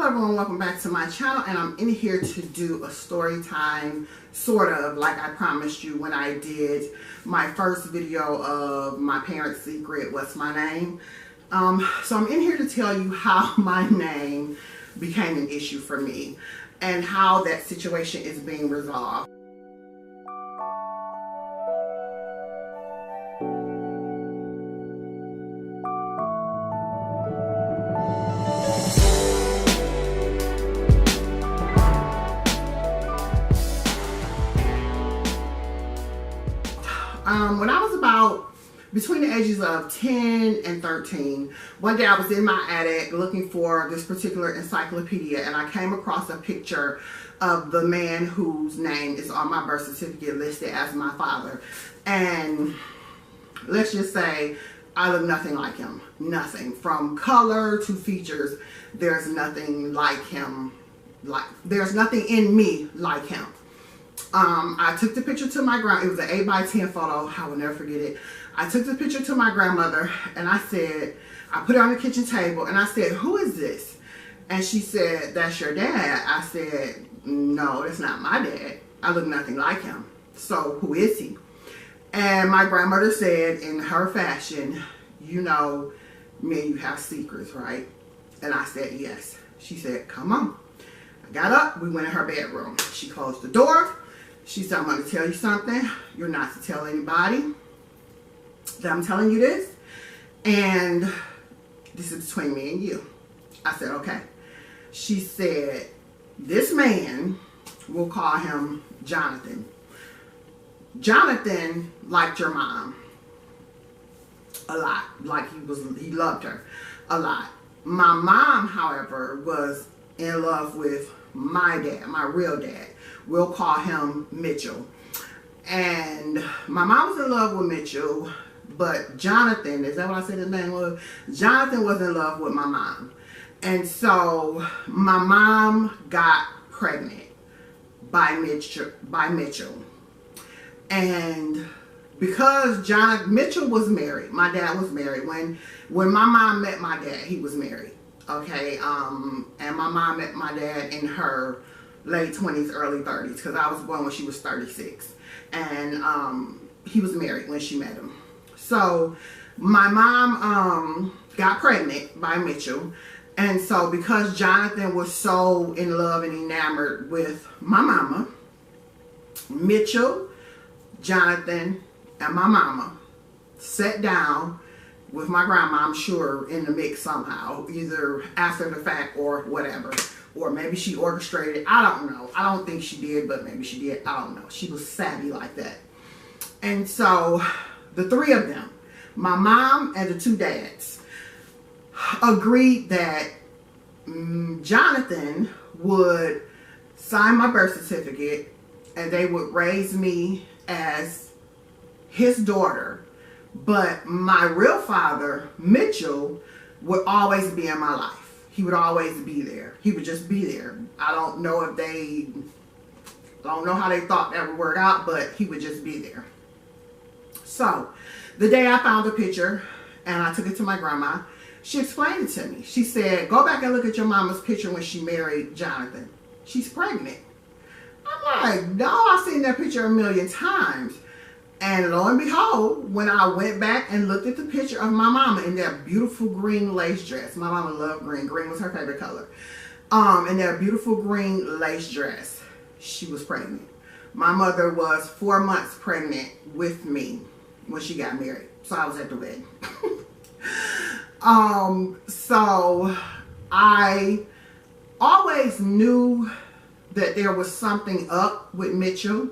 Hello everyone, welcome back to my channel, and I'm in here to do a story time, sort of like I promised you when I did my first video of my parents' secret, what's my name. So I'm in here to tell you how my name became an issue for me and how that situation is being resolved. When I was about between the ages of 10 and 13, one day I was in my attic looking for this particular encyclopedia, and I came across a picture of the man whose name is on my birth certificate listed as my father. And let's just say I look nothing like him. Nothing. From color to features, there's nothing like him. There's nothing in me like him. I took the picture to my grandma. It was an 8x10 photo. I will never forget it. I took the picture to my grandmother, and I put it on the kitchen table, and I said, "Who is this?" And she said, "That's your dad." I said, "No, that's not my dad. I look nothing like him. So who is he?" And my grandmother said in her fashion, "You know, me and you have secrets, right?" And I said, "Yes." She said, "Come on." I got up. We went in her bedroom. She closed the door. She said, "I'm going to tell you something. You're not to tell anybody that I'm telling you this. And this is between me and you." I said, "Okay." She said, "This man, we'll call him Jonathan. Jonathan liked your mom a lot. Like he loved her a lot. My mom, however, was in love with my dad, my real dad. We'll call him Mitchell. And my mom was in love with Mitchell, but Jonathan, is that what I said his name was? Jonathan was in love with my mom. And so my mom got pregnant by Mitchell. And because Mitchell was married, my dad was married. When my mom met my dad, he was married. Okay, and my mom met my dad in her late 20s, early 30s, because I was born when she was 36. And he was married when she met him. So my mom got pregnant by Mitchell. And so because Jonathan was so in love and enamored with my mama, Mitchell, Jonathan, and my mama sat down with my grandma, I'm sure, in the mix somehow, either after the fact or whatever. Or maybe she orchestrated. I don't know. I don't think she did, but maybe she did. I don't know. She was savvy like that. And so the three of them, my mom and the two dads, agreed that Jonathan would sign my birth certificate and they would raise me as his daughter. But my real father, Mitchell, would always be in my life. He would always be there. He would just be there. I don't know how they thought that would work out, but he would just be there. So the day I found the picture and I took it to my grandma, she explained it to me. She said, "Go back and look at your mama's picture when she married Jonathan. She's pregnant." I'm like, "No, I've seen that picture a million times." And lo and behold, when I went back and looked at the picture of my mama in that beautiful green lace dress. My mama loved green. Green was her favorite color. In that beautiful green lace dress, she was pregnant. My mother was 4 months pregnant with me when she got married. So I was at the wedding. So I always knew that there was something up with Mitchell.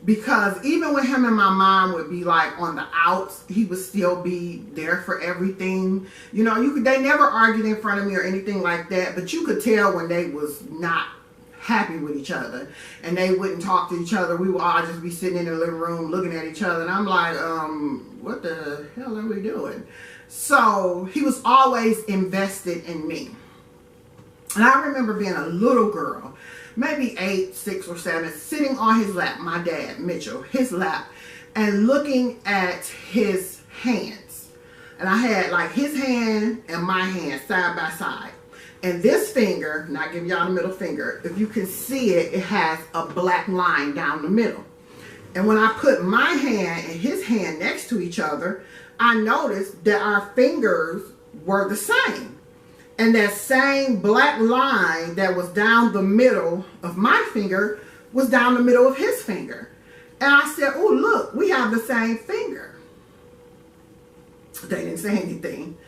Because even when him and my mom would be like on the outs, he would still be there for everything. You know, they never argued in front of me or anything like that, but you could tell when they was not happy with each other and they wouldn't talk to each other. We would all just be sitting in the living room looking at each other, and I'm like, what the hell are we doing? So he was always invested in me. And I remember being a little girl, maybe 8, 6, or 7, sitting on his lap, my dad, Mitchell, his lap, and looking at his hands. And I had like his hand and my hand side by side. And this finger, not giving y'all the middle finger, if you can see it, it has a black line down the middle. And when I put my hand and his hand next to each other, I noticed that our fingers were the same. And that same black line that was down the middle of my finger was down the middle of his finger. And I said, oh, look, we have the same finger. They didn't say anything.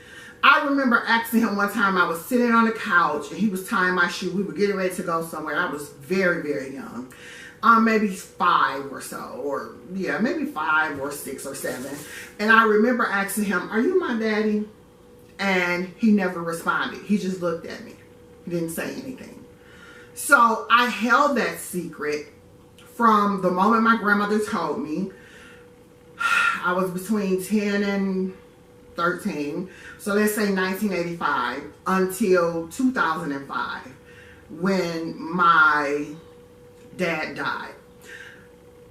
I remember asking him one time, I was sitting on the couch and he was tying my shoe. We were getting ready to go somewhere. I was very, very young. Maybe 5 or so, or yeah, maybe 5 or 6 or 7. And I remember asking him, are you my daddy? And he never responded. He just looked at me. He didn't say anything. So I held that secret from the moment my grandmother told me. I was between 10 and 13. So let's say 1985 until 2005 when my dad died.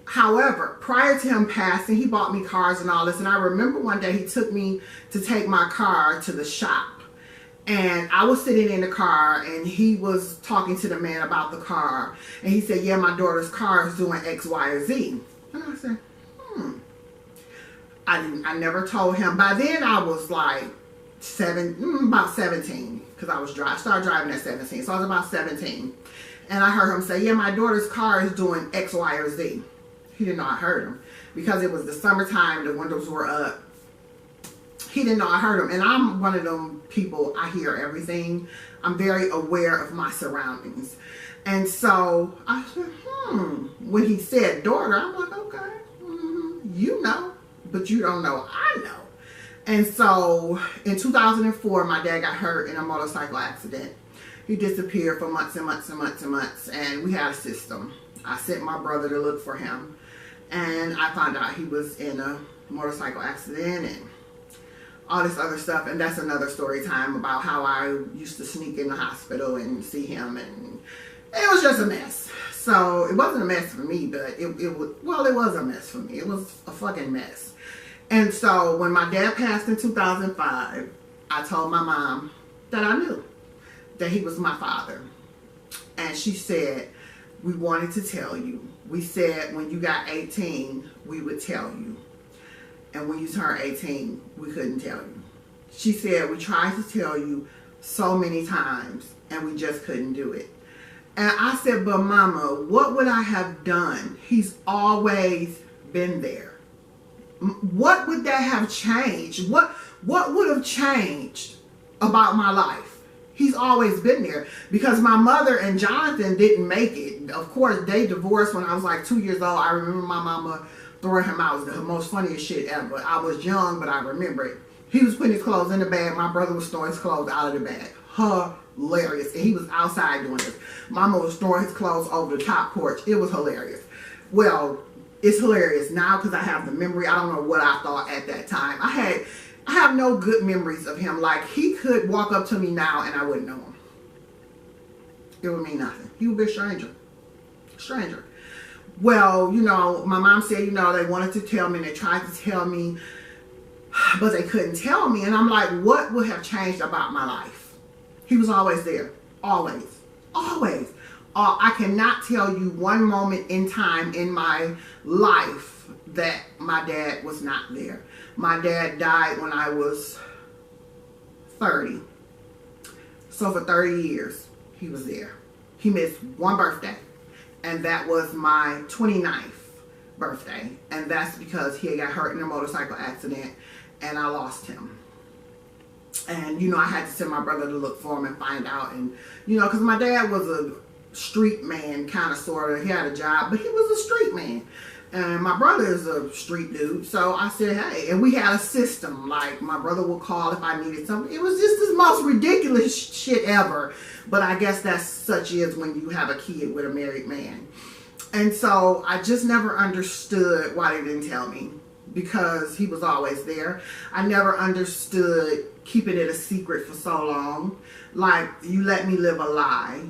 However, prior to him passing, he bought me cars and all this. And I remember one day he took me to take my car to the shop. And I was sitting in the car and he was talking to the man about the car. And he said, yeah, my daughter's car is doing X, Y, or Z. And I said, I never told him. By then I was like about 17, because I started driving at 17. So I was about 17. And I heard him say, yeah, my daughter's car is doing X, Y, or Z. He didn't know I heard him because it was the summertime, the windows were up. He didn't know I heard him. And I'm one of them people, I hear everything. I'm very aware of my surroundings. And so I said, when he said daughter, I'm like, okay, you know, but you don't know I know. And so in 2004, my dad got hurt in a motorcycle accident. He disappeared for months and months and months and months. And we had a system. I sent my brother to look for him. And I found out he was in a motorcycle accident and all this other stuff. And that's another story time about how I used to sneak in the hospital and see him. And it was just a mess. So it wasn't a mess for me, but it was a mess for me. It was a fucking mess. And so when my dad passed in 2005, I told my mom that I knew that he was my father. And she said, we wanted to tell you. We said when you got 18, we would tell you. And when you turned 18, we couldn't tell you. She said, we tried to tell you so many times and we just couldn't do it. And I said, but Mama, what would I have done? He's always been there. What would that have changed? What would have changed about my life? He's always been there, because my mother and Jonathan didn't make it. Of course, they divorced when I was like 2 years old. I remember my mama throwing him out. It was the most funniest shit ever. I was young, but I remember it. He was putting his clothes in the bag. My brother was throwing his clothes out of the bag. Hilarious. And he was outside doing this. Mama was throwing his clothes over the top porch. It was hilarious. Well, it's hilarious now because I have the memory. I don't know what I thought at that time. I have no good memories of him. Like, he could walk up to me now and I wouldn't know him. It would mean nothing. He would be a stranger. Stranger. Well, you know, my mom said, you know, they wanted to tell me and they tried to tell me, but they couldn't tell me. And I'm like, what would have changed about my life? He was always there. Always. Always. I cannot tell you one moment in time in my life that my dad was not there. My dad died when I was 30. So for 30 years, he was there. He missed one birthday. And that was my 29th birthday. And that's because he got hurt in a motorcycle accident and I lost him. And, you know, I had to send my brother to look for him and find out. And, you know, because my dad was a street man, kind of, sort of. He had a job, but he was a street man. And my brother is a street dude. So I said, hey. And we had a system. Like, my brother would call if I needed something. It was just the most ridiculous shit ever. But I guess that's such is when you have a kid with a married man. And so I just never understood why they didn't tell me. Because he was always there. I never understood keeping it a secret for so long. Like, you let me live a lie.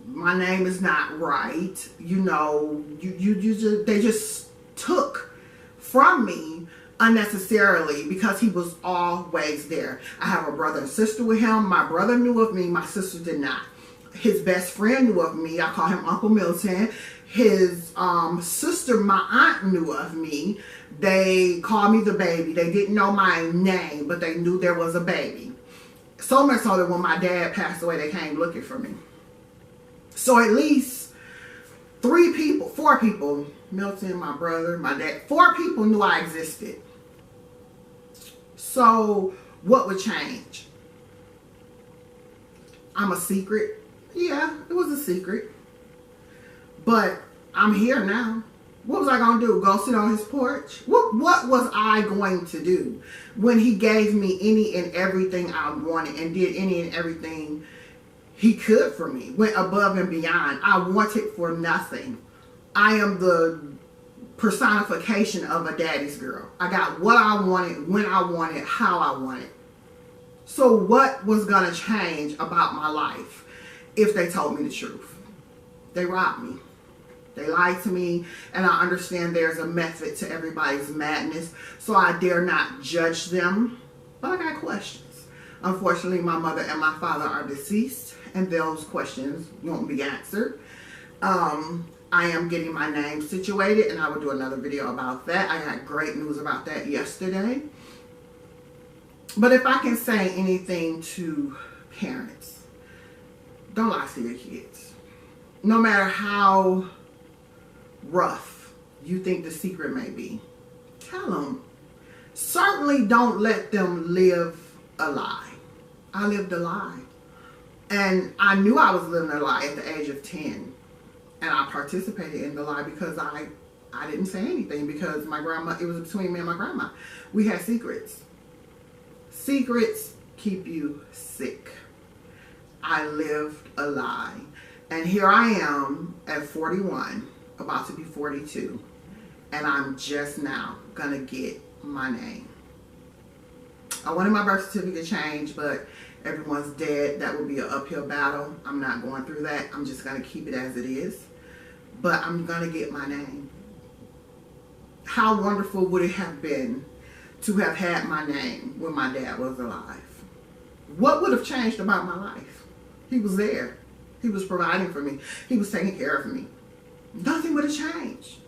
My name is not right. You know, they just took from me unnecessarily because he was always there. I have a brother and sister with him. My brother knew of me. My sister did not. His best friend knew of me. I call him Uncle Milton. His sister, my aunt, knew of me. They called me the baby. They didn't know my name, but they knew there was a baby. So much so that when my dad passed away, they came looking for me. So at least 4 people, Milton, my brother, my dad, 4 people knew I existed. So what would change? I'm a secret. Yeah, it was a secret. But I'm here now. What was I going to do? Go sit on his porch? What was I going to do when he gave me any and everything I wanted and did any and everything he could for me? Went above and beyond. I wanted for nothing. I am the personification of a daddy's girl. I got what I wanted, when I wanted, how I wanted. So what was going to change about my life if they told me the truth? They robbed me. They lied to me, and I understand there's a method to everybody's madness, so I dare not judge them, but I got questions. Unfortunately, my mother and my father are deceased, and those questions won't be answered. I am getting my name situated, and I will do another video about that. I had great news about that yesterday. But if I can say anything to parents, don't lie to your kids. No matter how rough you think the secret may be, tell them. Certainly don't let them live a lie. I lived a lie. And I knew I was living a lie at the age of 10. And I participated in the lie because I didn't say anything, because my grandma, it was between me and my grandma. We had secrets. Secrets keep you sick. I lived a lie. And here I am at 41, about to be 42, and I'm just now gonna get my name. I wanted my birth certificate changed, but everyone's dead. That would be an uphill battle. I'm not going through that. I'm just gonna keep it as it is. But I'm gonna get my name. How wonderful would it have been to have had my name when my dad was alive? What would have changed about my life? He was there. He was providing for me. He was taking care of me. Nothing would have changed.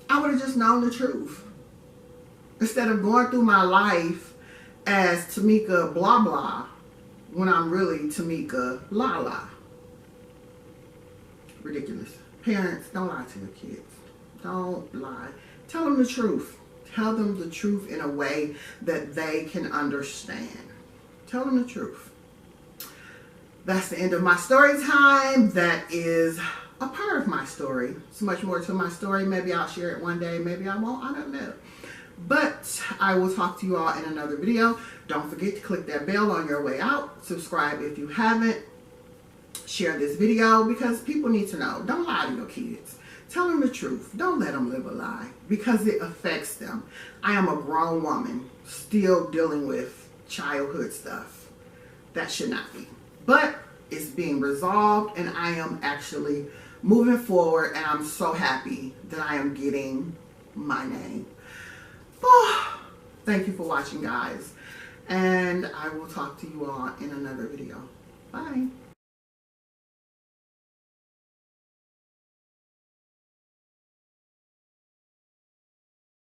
I would have just known the truth. Instead of going through my life as Tamika blah blah, when I'm really Tamika la la. Ridiculous. Parents, don't lie to your kids. Don't lie. Tell them the truth. Tell them the truth in a way that they can understand. Tell them the truth. That's the end of my story time. That is a part of my story. It's much more to my story. Maybe I'll share it one day. Maybe I won't. I don't know. But I will talk to you all in another video. Don't forget to click that bell on your way out. Subscribe if you haven't. Share this video because people need to know. Don't lie to your kids. Tell them the truth. Don't let them live a lie because it affects them. I am a grown woman still dealing with childhood stuff. That should not be. But it's being resolved, and I am actually moving forward, and I'm so happy that I am getting my name. Oh, thank you for watching, guys, and I will talk to you all in another video. Bye.